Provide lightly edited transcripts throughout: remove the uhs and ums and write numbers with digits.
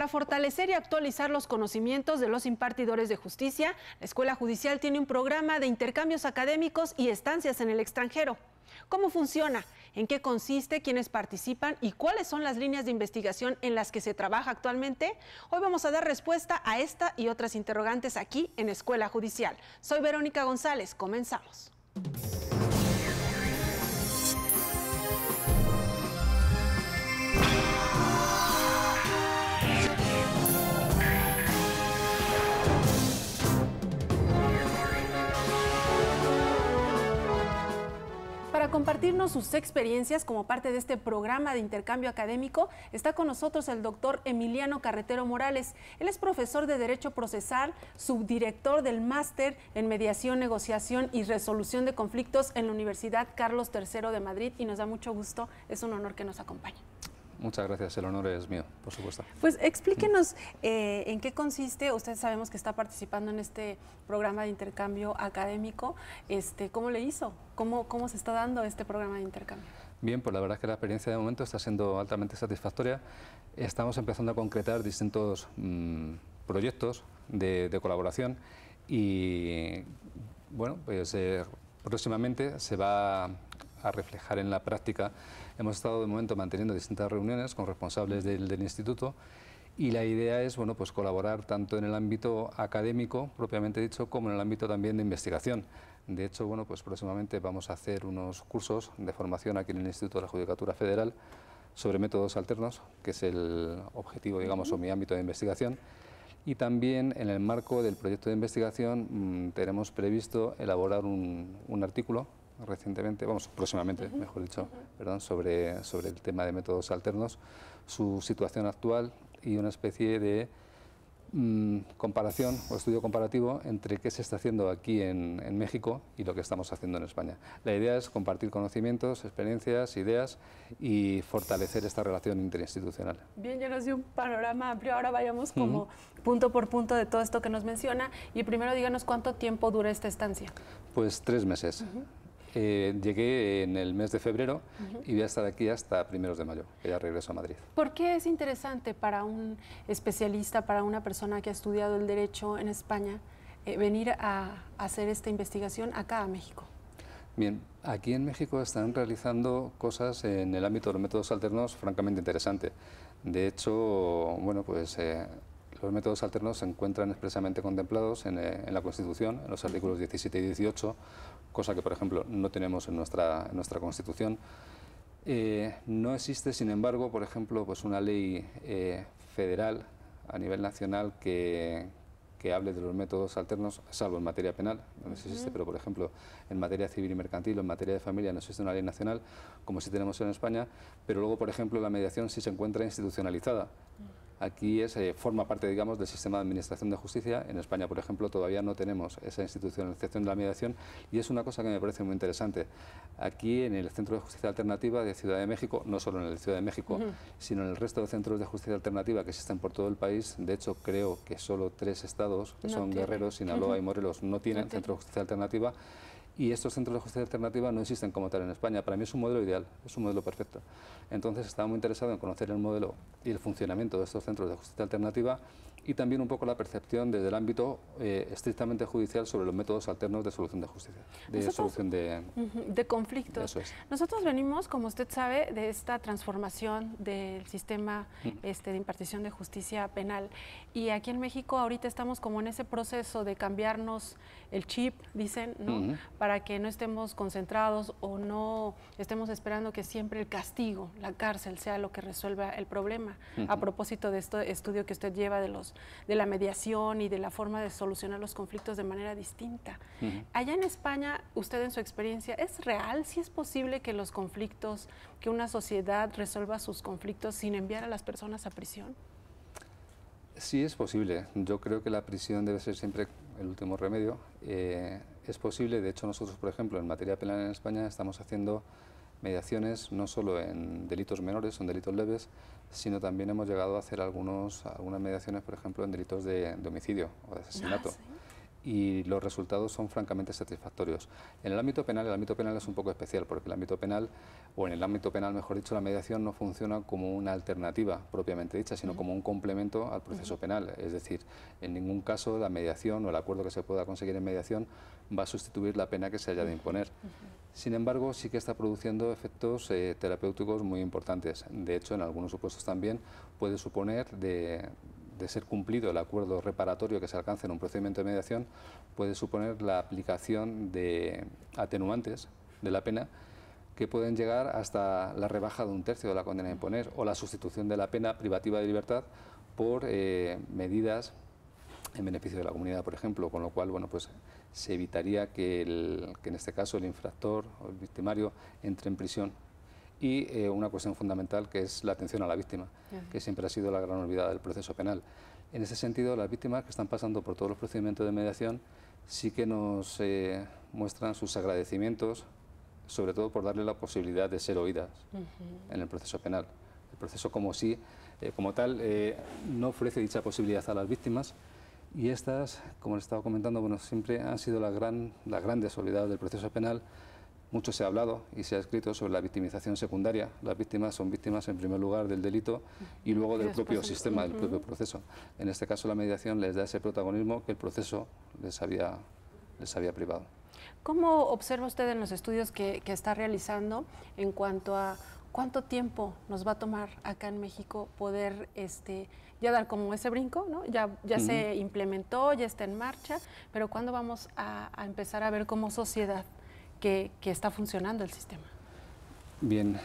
Para fortalecer y actualizar los conocimientos de los impartidores de justicia, la Escuela Judicial tiene un programa de intercambios académicos y estancias en el extranjero. ¿Cómo funciona? ¿En qué consiste? ¿Quiénes participan? ¿Y cuáles son las líneas de investigación en las que se trabaja actualmente? Hoy vamos a dar respuesta a esta y otras interrogantes aquí en Escuela Judicial. Soy Verónica González. Comenzamos. Para compartirnos sus experiencias como parte de este programa de intercambio académico, está con nosotros el doctor Emiliano Carretero Morales. Él es profesor de Derecho Procesal, subdirector del Máster en Mediación, Negociación y Resolución de Conflictos en la Universidad Carlos III de Madrid, y nos da mucho gusto, es un honor que nos acompañe. Muchas gracias, el honor es mío, por supuesto. Pues explíquenos en qué consiste. Usted sabemos que está participando en este programa de intercambio académico. ¿Cómo le hizo? ¿Cómo se está dando este programa de intercambio? Bien, pues la verdad es que la experiencia de momento está siendo altamente satisfactoria. Estamos empezando a concretar distintos proyectos de colaboración y, bueno, pues próximamente se va a reflejar en la práctica. Hemos estado de momento manteniendo distintas reuniones con responsables del instituto y la idea es, bueno, pues colaborar tanto en el ámbito académico propiamente dicho como en el ámbito también de investigación. De hecho, bueno, pues próximamente vamos a hacer unos cursos de formación aquí en el Instituto de la Judicatura Federal sobre métodos alternos, que es el objetivo, digamos, o mi ámbito de investigación. Y también en el marco del proyecto de investigación tenemos previsto elaborar un artículo recientemente, próximamente, mejor dicho, perdón, sobre el tema de métodos alternos, su situación actual y una especie de comparación o estudio comparativo entre qué se está haciendo aquí en México y lo que estamos haciendo en España. La idea es compartir conocimientos, experiencias, ideas y fortalecer esta relación interinstitucional. Bien, ya nos dio un panorama amplio. Ahora vayamos como punto por punto de todo esto que nos menciona. Y primero díganos cuánto tiempo dura esta estancia. Pues 3 meses. Llegué en el mes de febrero y voy a estar aquí hasta primeros de mayo, que ya regreso a Madrid. ¿Por qué es interesante para un especialista, para una persona que ha estudiado el derecho en España, venir a hacer esta investigación acá a México? Bien, aquí en México están realizando cosas en el ámbito de los métodos alternos francamente interesantes. De hecho, bueno, pues los métodos alternos se encuentran expresamente contemplados en la Constitución, en los artículos 17 y 18, cosa que, por ejemplo, no tenemos en nuestra Constitución. No existe, sin embargo, por ejemplo, pues una ley federal a nivel nacional que hable de los métodos alternos, salvo en materia penal, donde sí existe, pero por ejemplo en materia civil y mercantil o en materia de familia no existe una ley nacional, como sí tenemos en España, pero luego, por ejemplo, la mediación sí se encuentra institucionalizada. Aquí forma parte, digamos, del sistema de administración de justicia. En España, por ejemplo, todavía no tenemos esa institucionalización de la mediación y es una cosa que me parece muy interesante. Aquí, en el Centro de Justicia Alternativa de Ciudad de México, no solo en el de Ciudad de México, sino en el resto de centros de justicia alternativa que existen por todo el país. De hecho, creo que solo 3 estados, que son Guerrero, Sinaloa y Morelos, no tienen centro de justicia alternativa. Y estos centros de justicia alternativa no existen como tal en España. Para mí es un modelo ideal, es un modelo perfecto. Entonces estaba muy interesado en conocer el modelo y el funcionamiento de estos centros de justicia alternativa y también un poco la percepción desde el ámbito estrictamente judicial sobre los métodos alternos de solución de justicia, de solución de conflictos. Eso es. Nosotros venimos, como usted sabe, de esta transformación del sistema de impartición de justicia penal, y aquí en México ahorita estamos como en ese proceso de cambiarnos el chip, dicen, ¿no? Para que no estemos concentrados o no estemos esperando que siempre el castigo, la cárcel, sea lo que resuelva el problema. A propósito de este estudio que usted lleva de la mediación y de la forma de solucionar los conflictos de manera distinta. Allá en España, usted en su experiencia, ¿es real? ¿Sí es posible que los conflictos, que una sociedad resuelva sus conflictos sin enviar a las personas a prisión? Sí, es posible. Yo creo que la prisión debe ser siempre el último remedio. Es posible, de hecho nosotros, por ejemplo, en materia penal en España estamos haciendo mediaciones no solo en delitos menores, son delitos leves, sino también hemos llegado a hacer algunas mediaciones, por ejemplo, en delitos de homicidio o de asesinato. y los resultados son francamente satisfactorios. En el ámbito penal es un poco especial, porque el ámbito penal, o en el ámbito penal, mejor dicho, la mediación no funciona como una alternativa propiamente dicha, sino como un complemento al proceso penal. Es decir, en ningún caso la mediación o el acuerdo que se pueda conseguir en mediación va a sustituir la pena que se haya de imponer. Sin embargo, sí que está produciendo efectos terapéuticos muy importantes. De hecho, en algunos supuestos también puede suponer de ser cumplido el acuerdo reparatorio que se alcance en un procedimiento de mediación, puede suponer la aplicación de atenuantes de la pena que pueden llegar hasta la rebaja de 1/3 de la condena a imponer o la sustitución de la pena privativa de libertad por medidas en beneficio de la comunidad, por ejemplo, con lo cual, bueno, pues se evitaría que en este caso el infractor o el victimario entre en prisión. Y una cuestión fundamental, que es la atención a la víctima, que siempre ha sido la gran olvidada del proceso penal. En ese sentido, las víctimas que están pasando por todos los procedimientos de mediación sí que nos muestran sus agradecimientos, sobre todo por darle la posibilidad de ser oídas en el proceso penal. El proceso como tal, no ofrece dicha posibilidad a las víctimas, y estas, como les estaba comentando, bueno, siempre han sido las grandes olvidadas del proceso penal. Mucho se ha hablado y se ha escrito sobre la victimización secundaria. Las víctimas son víctimas en primer lugar del delito y luego del propio sistema, del propio proceso. En este caso la mediación les da ese protagonismo que el proceso les había privado. ¿Cómo observa usted en los estudios que está realizando en cuanto a cuánto tiempo nos va a tomar acá en México poder ya dar como ese brinco, ¿no? Ya se implementó, ya está en marcha, pero cuándo vamos a empezar a ver como sociedad que está funcionando el sistema? Bien,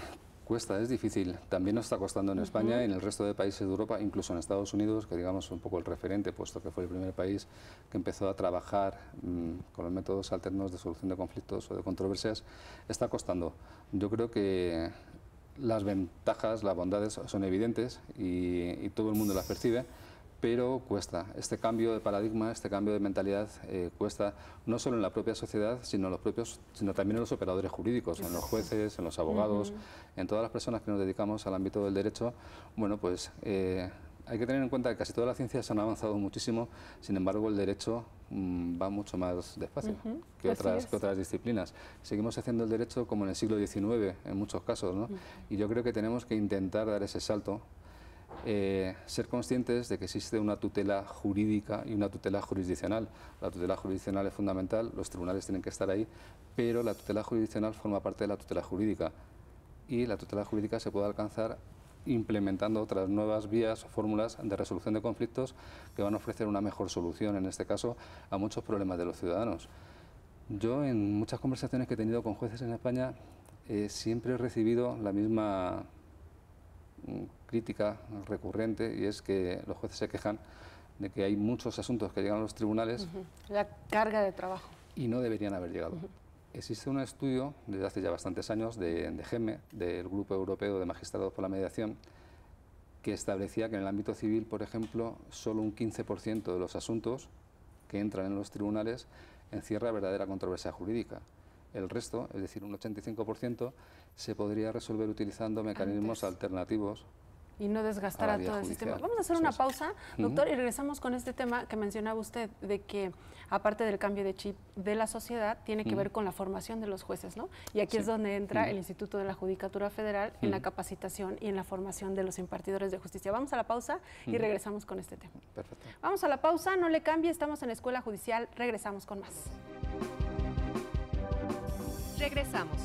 cuesta, es difícil. También nos está costando en España y en el resto de países de Europa, incluso en Estados Unidos, que digamos un poco el referente, puesto que fue el primer país que empezó a trabajar con los métodos alternos de solución de conflictos o de controversias. Está costando. Yo creo que las ventajas, las bondades son evidentes y todo el mundo las percibe, pero cuesta. Este cambio de paradigma, este cambio de mentalidad cuesta no solo en la propia sociedad, sino también en los operadores jurídicos, en los jueces, en los abogados, en todas las personas que nos dedicamos al ámbito del derecho. Bueno, pues hay que tener en cuenta que casi todas las ciencias han avanzado muchísimo, sin embargo el derecho va mucho más despacio que otras disciplinas. Seguimos haciendo el derecho como en el siglo XIX en muchos casos, ¿no? Y yo creo que tenemos que intentar dar ese salto, ser conscientes de que existe una tutela jurídica y una tutela jurisdiccional. La tutela jurisdiccional es fundamental, los tribunales tienen que estar ahí, pero la tutela jurisdiccional forma parte de la tutela jurídica y la tutela jurídica se puede alcanzar implementando otras nuevas vías o fórmulas de resolución de conflictos que van a ofrecer una mejor solución, en este caso, a muchos problemas de los ciudadanos. Yo, en muchas conversaciones que he tenido con jueces en España, siempre he recibido la misma crítica recurrente, y es que los jueces se quejan de que hay muchos asuntos que llegan a los tribunales. La carga de trabajo. Y no deberían haber llegado. Existe un estudio desde hace ya bastantes años de GEME, del Grupo Europeo de Magistrados por la Mediación, que establecía que en el ámbito civil, por ejemplo, solo un 15% de los asuntos que entran en los tribunales encierra verdadera controversia jurídica. El resto, es decir, un 85%, se podría resolver utilizando mecanismos alternativos. Y no desgastar a todo el sistema. Vamos a hacer una pausa, doctor, y regresamos con este tema que mencionaba usted, de que aparte del cambio de chip de la sociedad, tiene que ver con la formación de los jueces, ¿no? Y aquí es donde entra el Instituto de la Judicatura Federal en la capacitación y en la formación de los impartidores de justicia. Vamos a la pausa y regresamos con este tema. Perfecto. Vamos a la pausa, no le cambie, estamos en la Escuela Judicial, regresamos con más. Regresamos.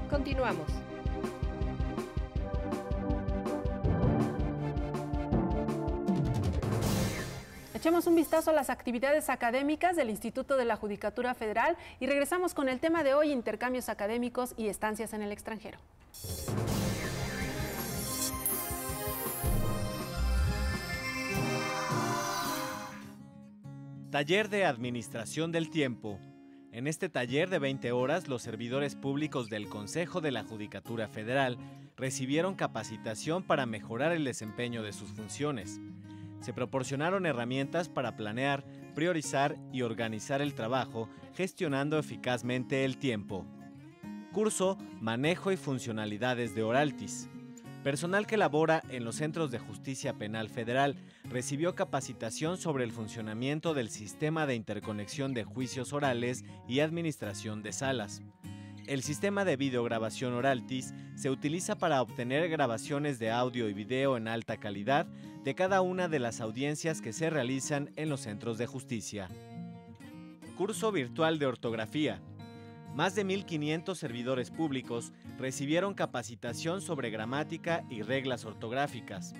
Continuamos. Echemos un vistazo a las actividades académicas del Instituto de la Judicatura Federal y regresamos con el tema de hoy, intercambios académicos y estancias en el extranjero. Taller de Administración del Tiempo. En este taller de 20 horas, los servidores públicos del Consejo de la Judicatura Federal recibieron capacitación para mejorar el desempeño de sus funciones. Se proporcionaron herramientas para planear priorizar y organizar el trabajo, gestionando eficazmente el tiempo. Curso Manejo y Funcionalidades de Oraltis. Personal que labora en los Centros de Justicia Penal Federal recibió capacitación sobre el funcionamiento del sistema de interconexión de juicios orales y administración de salas. El sistema de videograbación Oraltis se utiliza para obtener grabaciones de audio y video en alta calidad de cada una de las audiencias que se realizan en los centros de justicia. Curso virtual de ortografía. Más de 1.500 servidores públicos recibieron capacitación sobre gramática y reglas ortográficas.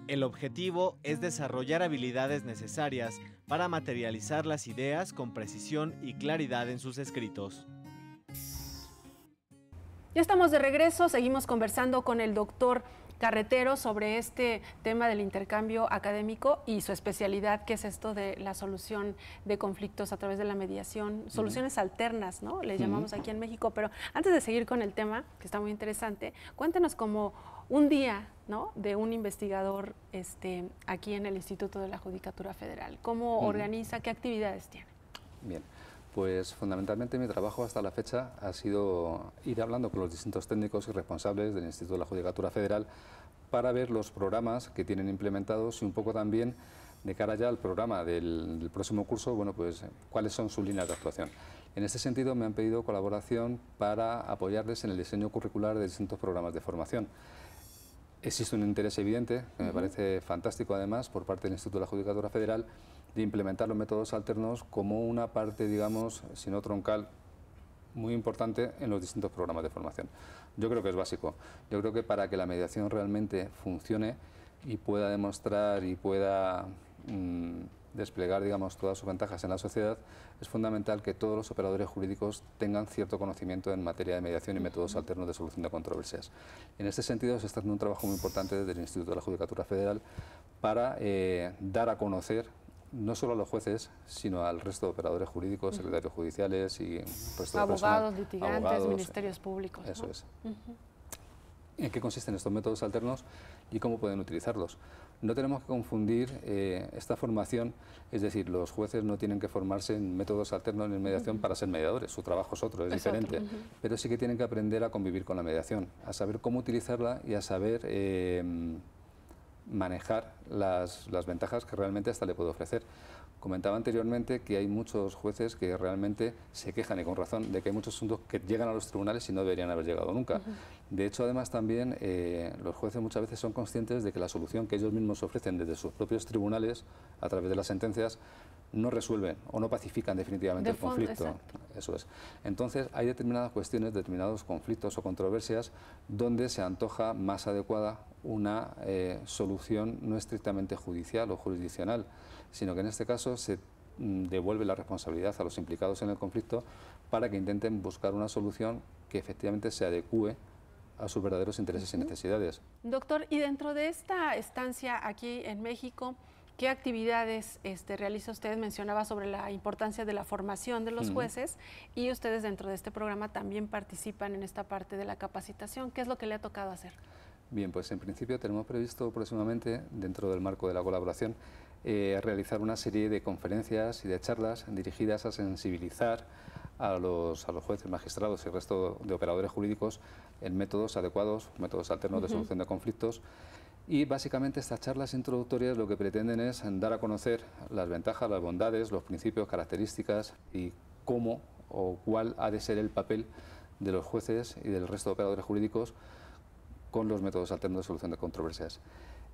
El objetivo es desarrollar habilidades necesarias para materializar las ideas con precisión y claridad en sus escritos. Ya estamos de regreso, seguimos conversando con el doctor Carretero sobre este tema del intercambio académico y su especialidad, que es esto de la solución de conflictos a través de la mediación, soluciones alternas, ¿no? Le llamamos aquí en México. Pero antes de seguir con el tema, que está muy interesante, cuéntenos como un día, ¿no?, de un investigador aquí en el Instituto de la Judicatura Federal. ¿Cómo organiza? ¿Qué actividades tiene? Bien. Pues fundamentalmente mi trabajo hasta la fecha ha sido ir hablando con los distintos técnicos y responsables del Instituto de la Judicatura Federal para ver los programas que tienen implementados y un poco también de cara ya al programa del próximo curso, bueno, pues cuáles son sus líneas de actuación. En este sentido me han pedido colaboración para apoyarles en el diseño curricular de distintos programas de formación. Existe un interés evidente, que me parece fantástico además, por parte del Instituto de la Judicatura Federal, de implementar los métodos alternos como una parte, digamos, si no troncal, muy importante en los distintos programas de formación. Yo creo que es básico. Yo creo que para que la mediación realmente funcione y pueda demostrar y pueda desplegar, digamos, todas sus ventajas en la sociedad, es fundamental que todos los operadores jurídicos tengan cierto conocimiento en materia de mediación y métodos alternos de solución de controversias. En este sentido, se está haciendo un trabajo muy importante desde el Instituto de la Judicatura Federal para dar a conocer no solo a los jueces, sino al resto de operadores jurídicos, secretarios judiciales y resto de abogados, litigantes, abogados, ministerios públicos. Eso es. ¿En qué consisten estos métodos alternos y cómo pueden utilizarlos? No tenemos que confundir esta formación, es decir, los jueces no tienen que formarse en métodos alternos ni en mediación para ser mediadores, su trabajo es otro, es diferente, pero sí que tienen que aprender a convivir con la mediación, a saber cómo utilizarla y a saber manejar las ventajas que realmente esta le puede ofrecer. Comentaba anteriormente que hay muchos jueces que realmente se quejan, y con razón, de que hay muchos asuntos que llegan a los tribunales y no deberían haber llegado nunca. De hecho, además, también los jueces muchas veces son conscientes de que la solución que ellos mismos ofrecen desde sus propios tribunales, a través de las sentencias, no resuelven o no pacifican definitivamente el conflicto. Eso es. Entonces, hay determinadas cuestiones, determinados conflictos o controversias donde se antoja más adecuada una solución no estrictamente judicial o jurisdiccional, sino que en este caso se devuelve la responsabilidad a los implicados en el conflicto para que intenten buscar una solución que efectivamente se adecúe a sus verdaderos intereses y necesidades. Doctor, y dentro de esta estancia aquí en México, ¿qué actividades realiza usted? Mencionaba sobre la importancia de la formación de los jueces y ustedes dentro de este programa también participan en esta parte de la capacitación. ¿Qué es lo que le ha tocado hacer? Bien, pues en principio tenemos previsto próximamente, dentro del marco de la colaboración, realizar una serie de conferencias y de charlas dirigidas a sensibilizar a los jueces, magistrados y el resto de operadores jurídicos en métodos adecuados, métodos alternos de solución de conflictos. Y básicamente estas charlas introductorias lo que pretenden es dar a conocer las ventajas, las bondades, los principios, características y cómo o cuál ha de ser el papel de los jueces y del resto de operadores jurídicos con los métodos alternos de solución de controversias.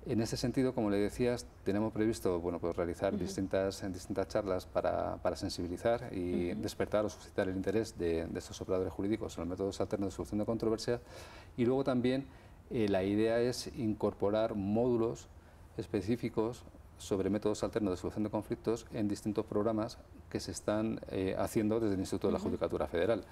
En ese sentido, como le decías, tenemos previsto pues realizar distintas charlas para sensibilizar y despertar o suscitar el interés de estos operadores jurídicos en los métodos alternos de solución de controversias. Y luego también la idea es incorporar módulos específicos sobre métodos alternos de solución de conflictos en distintos programas que se están haciendo desde el Instituto de la Judicatura Federal.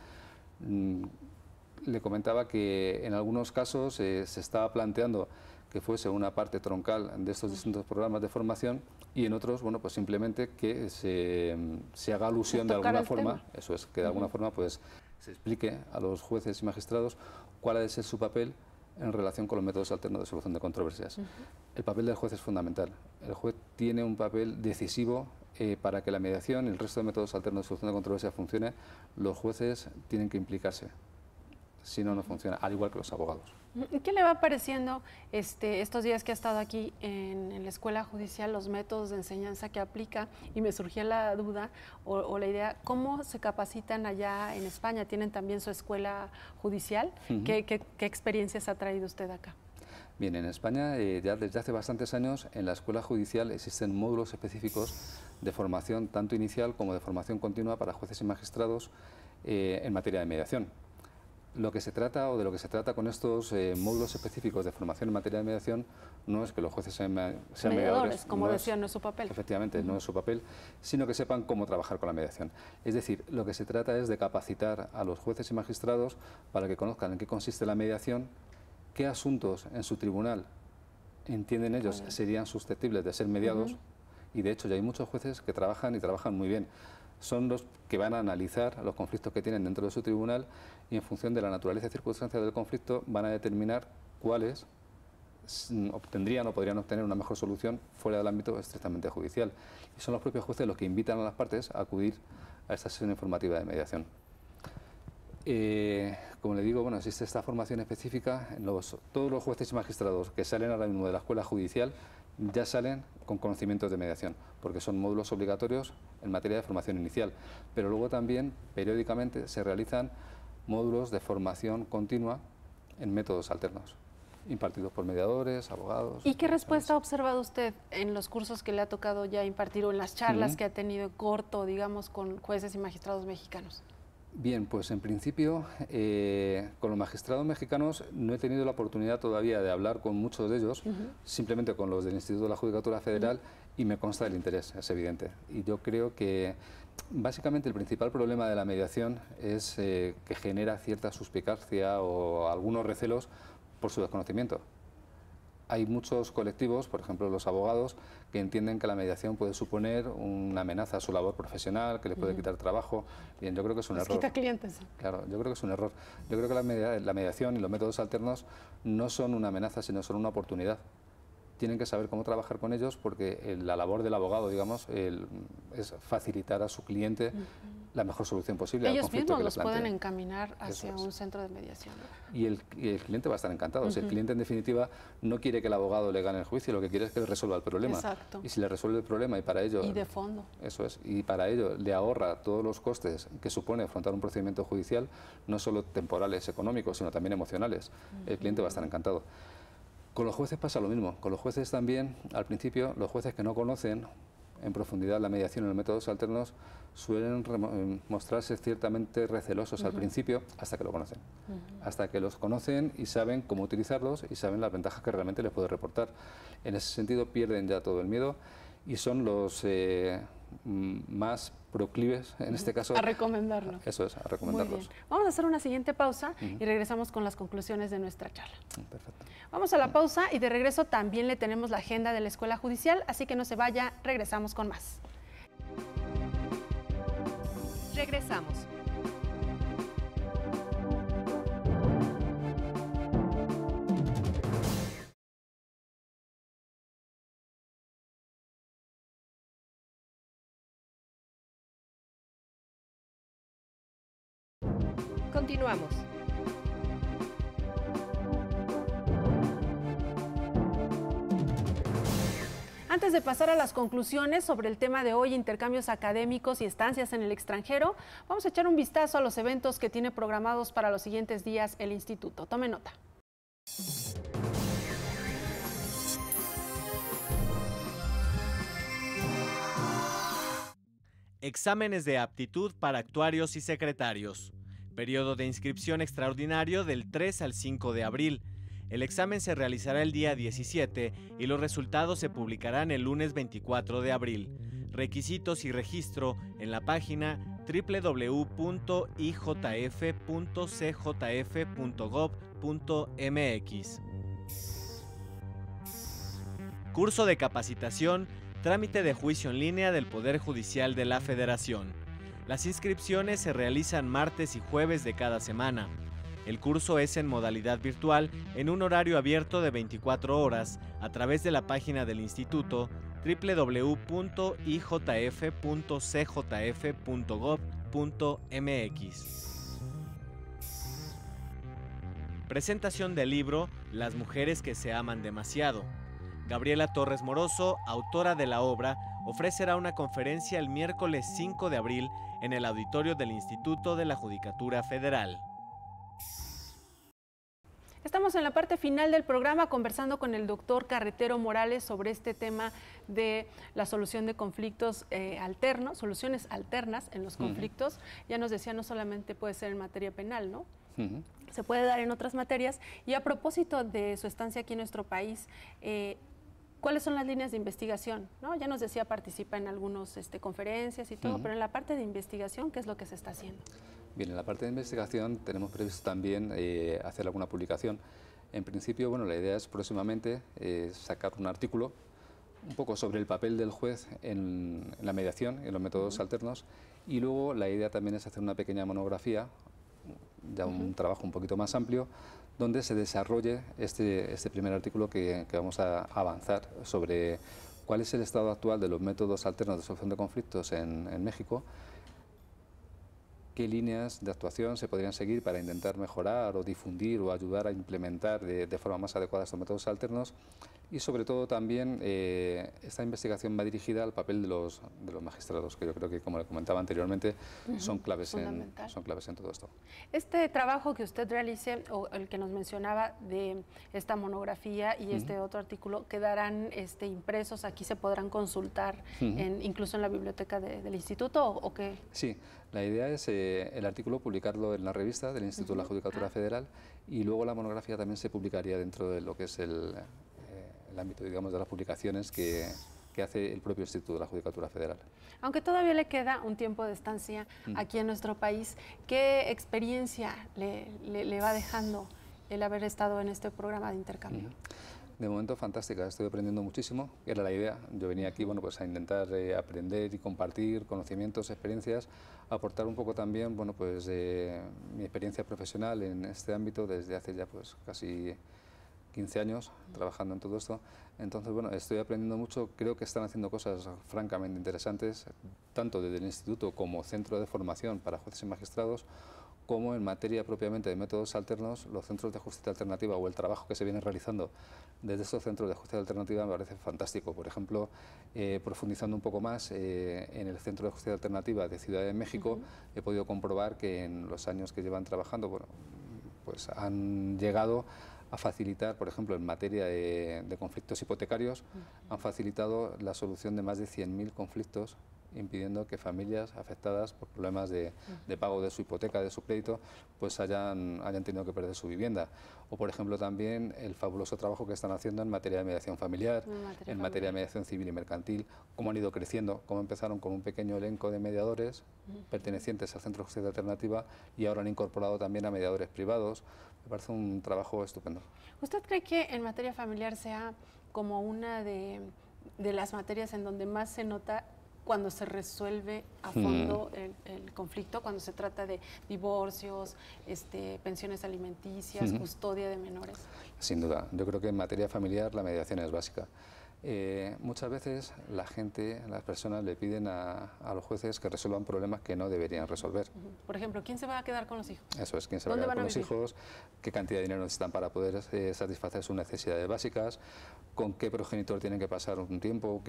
Le comentaba que en algunos casos se estaba planteando que fuese una parte troncal de estos distintos programas de formación y en otros, bueno, pues simplemente que se haga alusión de alguna forma, eso es, que de alguna forma pues se explique a los jueces y magistrados cuál ha de ser su papel en relación con los métodos alternos de solución de controversias. El papel del juez es fundamental. El juez tiene un papel decisivo para que la mediación y el resto de métodos alternos de solución de controversia funcione, los jueces tienen que implicarse. Si no, no funciona, al igual que los abogados. ¿Qué le va pareciendo estos días que ha estado aquí en la escuela judicial, los métodos de enseñanza que aplica? Y me surgía la duda o la idea, ¿cómo se capacitan allá en España? ¿Tienen también su escuela judicial? ¿Qué experiencias ha traído usted acá? Bien, en España ya desde hace bastantes años en la escuela judicial existen módulos específicos de formación tanto inicial como de formación continua para jueces y magistrados en materia de mediación. Lo que se trata o de lo que se trata con estos módulos específicos de formación en materia de mediación no es que los jueces sean mediadores, como decía, no es su papel. Efectivamente, no es su papel, sino que sepan cómo trabajar con la mediación. Es decir, lo que se trata es de capacitar a los jueces y magistrados para que conozcan en qué consiste la mediación, qué asuntos en su tribunal entienden ellos serían susceptibles de ser mediados, y de hecho ya hay muchos jueces que trabajan y trabajan muy bien. Son los que van a analizar los conflictos que tienen dentro de su tribunal y en función de la naturaleza y circunstancias del conflicto van a determinar cuáles obtendrían o podrían obtener una mejor solución fuera del ámbito estrictamente judicial. Y son los propios jueces los que invitan a las partes a acudir a esta sesión informativa de mediación. Como le digo, bueno, existe esta formación específica. Todos los jueces y magistrados que salen ahora mismo de la escuela judicial ya salen con conocimientos de mediación, porque son módulos obligatorios en materia de formación inicial. Pero luego también, periódicamente, se realizan módulos de formación continua en métodos alternos, impartidos por mediadores, abogados. ¿Y qué respuesta ha observado usted en los cursos que le ha tocado ya impartir o en las charlas que ha tenido corto, digamos, con jueces y magistrados mexicanos? Bien, pues en principio con los magistrados mexicanos no he tenido la oportunidad todavía de hablar con muchos de ellos, simplemente con los del Instituto de la Judicatura Federal, y me consta el interés, es evidente. Y yo creo que básicamente el principal problema de la mediación es que genera cierta suspicacia o algunos recelos por su desconocimiento. Hay muchos colectivos, por ejemplo los abogados, que entienden que la mediación puede suponer una amenaza a su labor profesional, que le puede quitar trabajo. Bien, yo creo que es un error. Quita clientes. Claro, yo creo que es un error. Yo creo que la mediación y los métodos alternos no son una amenaza, sino son una oportunidad. Tienen que saber cómo trabajar con ellos porque la labor del abogado, digamos, es facilitar a su cliente la mejor solución posible. Ellos mismos los pueden encaminar hacia un centro de mediación. Y el cliente va a estar encantado. Si el cliente, en definitiva, no quiere que el abogado le gane el juicio, lo que quiere es que le resuelva el problema. Exacto. Y si le resuelve el problema y para ello... Y de fondo. Eso es. Y para ello le ahorra todos los costes que supone afrontar un procedimiento judicial, no solo temporales, económicos, sino también emocionales. El cliente va a estar encantado. Con los jueces pasa lo mismo. Con los jueces también, al principio, los jueces que no conocen en profundidad la mediación y los métodos alternos suelen mostrarse ciertamente recelosos al principio hasta que lo conocen. Hasta que los conocen y saben cómo utilizarlos y saben las ventajas que realmente les puede reportar. En ese sentido pierden ya todo el miedo y son los más proclives, en este caso... A recomendarlo. Eso es, a recomendarlos. Muy bien. Vamos a hacer una siguiente pausa y regresamos con las conclusiones de nuestra charla. Perfecto. Vamos a la pausa y de regreso también le tenemos la agenda de la Escuela Judicial, así que no se vaya, regresamos con más. Regresamos. Continuamos. Antes de pasar a las conclusiones sobre el tema de hoy, intercambios académicos y estancias en el extranjero, vamos a echar un vistazo a los eventos que tiene programados para los siguientes días el Instituto. Tome nota. Exámenes de aptitud para actuarios y secretarios. Periodo de inscripción extraordinario del 3 al 5 de abril. El examen se realizará el día 17 y los resultados se publicarán el lunes 24 de abril. Requisitos y registro en la página www.ijf.cjf.gov.mx. Curso de capacitación, trámite de juicio en línea del Poder Judicial de la Federación. Las inscripciones se realizan martes y jueves de cada semana. El curso es en modalidad virtual en un horario abierto de 24 horas a través de la página del instituto www.ijf.cjf.gov.mx. Presentación del libro Las mujeres que se aman demasiado. Gabriela Torres Moroso, autora de la obra, ofrecerá una conferencia el miércoles 5 de abril en el auditorio del Instituto de la Judicatura Federal. Estamos en la parte final del programa conversando con el doctor Carretero Morales sobre este tema de la solución de conflictos alternos, soluciones alternas en los conflictos. Ya nos decía, no solamente puede ser en materia penal, ¿no? Se puede dar en otras materias. Y a propósito de su estancia aquí en nuestro país, ¿cuáles son las líneas de investigación? ¿No? Ya nos decía, participa en algunas conferencias y todo, pero en la parte de investigación, ¿qué es lo que se está haciendo? Bien, en la parte de investigación tenemos previsto también hacer alguna publicación. En principio, bueno, la idea es próximamente sacar un artículo un poco sobre el papel del juez en la mediación, en los métodos alternos, y luego la idea también es hacer una pequeña monografía, ya un trabajo un poquito más amplio, donde se desarrolle este primer artículo que vamos a avanzar sobre cuál es el estado actual de los métodos alternos de solución de conflictos en México, qué líneas de actuación se podrían seguir para intentar mejorar o difundir o ayudar a implementar de forma más adecuada estos métodos alternos, y sobre todo también esta investigación va dirigida al papel de los magistrados, que yo creo que, como le comentaba anteriormente, son claves en todo esto. Este trabajo que usted realice, o el que nos mencionaba de esta monografía y este otro artículo, quedarán impresos, aquí se podrán consultar incluso en la biblioteca del instituto, ¿o qué? Sí, la idea es el artículo publicarlo en la revista del Instituto de la Judicatura Federal, y luego la monografía también se publicaría dentro de lo que es el ámbito, digamos, de las publicaciones que hace el propio Instituto de la Judicatura Federal. Aunque todavía le queda un tiempo de estancia aquí en nuestro país, ¿qué experiencia le va dejando el haber estado en este programa de intercambio? De momento fantástica, estoy aprendiendo muchísimo, era la idea. Yo venía aquí, bueno, pues a intentar aprender y compartir conocimientos, experiencias, aportar un poco también, bueno, pues mi experiencia profesional en este ámbito desde hace ya pues casi 15 años trabajando en todo esto. Entonces, bueno, estoy aprendiendo mucho, creo que están haciendo cosas francamente interesantes, tanto desde el instituto como centro de formación para jueces y magistrados, como en materia propiamente de métodos alternos, los centros de justicia alternativa o el trabajo que se viene realizando desde estos centros de justicia alternativa me parece fantástico. Por ejemplo, profundizando un poco más en el Centro de Justicia Alternativa de Ciudad de México, he podido comprobar que en los años que llevan trabajando, bueno, pues han llegado a facilitar, por ejemplo, en materia de conflictos hipotecarios, han facilitado la solución de más de 100.000 conflictos, impidiendo que familias afectadas por problemas de pago de su hipoteca, de su crédito, pues hayan tenido que perder su vivienda. O, por ejemplo, también el fabuloso trabajo que están haciendo en materia de mediación familiar, en materia de mediación civil y mercantil, cómo han ido creciendo, cómo empezaron con un pequeño elenco de mediadores pertenecientes al Centro de Justicia Alternativa y ahora han incorporado también a mediadores privados. Me parece un trabajo estupendo. ¿Usted cree que en materia familiar sea como una de las materias en donde más se nota cuando se resuelve a fondo el conflicto, cuando se trata de divorcios, pensiones alimenticias, custodia de menores? Sin duda, yo creo que en materia familiar la mediación es básica. Muchas veces la gente, las personas le piden a los jueces que resuelvan problemas que no deberían resolver. Por ejemplo, ¿quién se va a quedar con los hijos? Eso es, ¿quién se va a quedar con los hijos? ¿Qué cantidad de dinero necesitan para poder satisfacer sus necesidades básicas? ¿Con qué progenitor tienen que pasar un tiempo?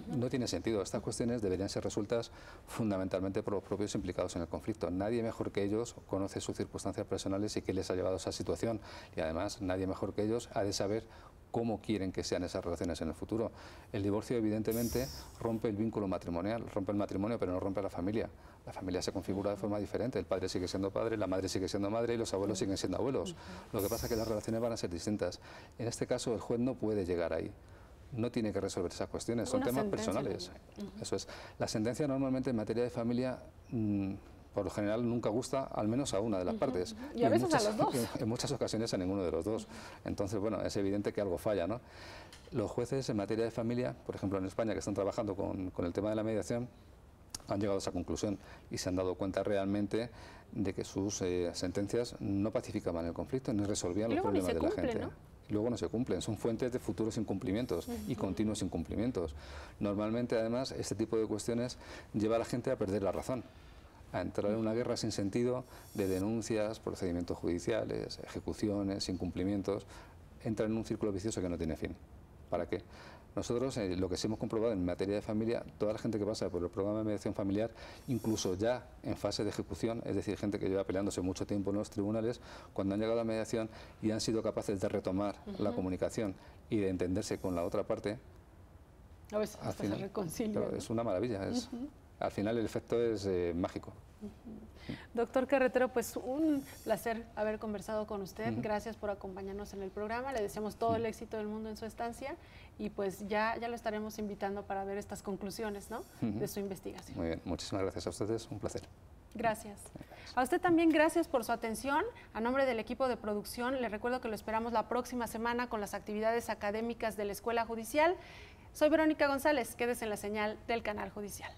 No tiene sentido. Estas cuestiones deberían ser resueltas fundamentalmente por los propios implicados en el conflicto. Nadie mejor que ellos conoce sus circunstancias personales y qué les ha llevado a esa situación. Y además, nadie mejor que ellos ha de saber cómo quieren que sean esas relaciones en el futuro. El divorcio, evidentemente, rompe el vínculo matrimonial, rompe el matrimonio, pero no rompe la familia. La familia se configura de forma diferente. El padre sigue siendo padre, la madre sigue siendo madre y los abuelos siguen siendo abuelos. Lo que pasa es que las relaciones van a ser distintas. En este caso, el juez no puede llegar ahí. No tiene que resolver esas cuestiones, son temas personales. Eso es. La sentencia normalmente en materia de familia, por lo general, nunca gusta, al menos a una de las partes. Y a veces a los dos. En muchas ocasiones a ninguno de los dos. Entonces, bueno, es evidente que algo falla, ¿no? Los jueces en materia de familia, por ejemplo en España, que están trabajando con el tema de la mediación, han llegado a esa conclusión y se han dado cuenta realmente de que sus sentencias no pacificaban el conflicto ni resolvían los problemas de la gente. ¿No? Luego no se cumplen, son fuentes de futuros incumplimientos y continuos incumplimientos. Normalmente, además, este tipo de cuestiones lleva a la gente a perder la razón, a entrar en una guerra sin sentido de denuncias, procedimientos judiciales, ejecuciones, incumplimientos. Entra en un círculo vicioso que no tiene fin. ¿Para qué? Nosotros, lo que sí hemos comprobado en materia de familia, toda la gente que pasa por el programa de mediación familiar, incluso ya en fase de ejecución, es decir, gente que lleva peleándose mucho tiempo en los tribunales, cuando han llegado a la mediación y han sido capaces de retomar la comunicación y de entenderse con la otra parte, a veces hasta se reconcilian. Claro, es una maravilla. Al final el efecto es mágico. Doctor Carretero, pues un placer haber conversado con usted. Gracias por acompañarnos en el programa. Le deseamos todo el éxito del mundo en su estancia y pues ya lo estaremos invitando para ver estas conclusiones, ¿no? De su investigación. Muy bien, muchísimas gracias a ustedes. Un placer. Gracias. A usted también gracias por su atención. A nombre del equipo de producción, le recuerdo que lo esperamos la próxima semana con las actividades académicas de la Escuela Judicial. Soy Verónica González. Quédese en la señal del Canal Judicial.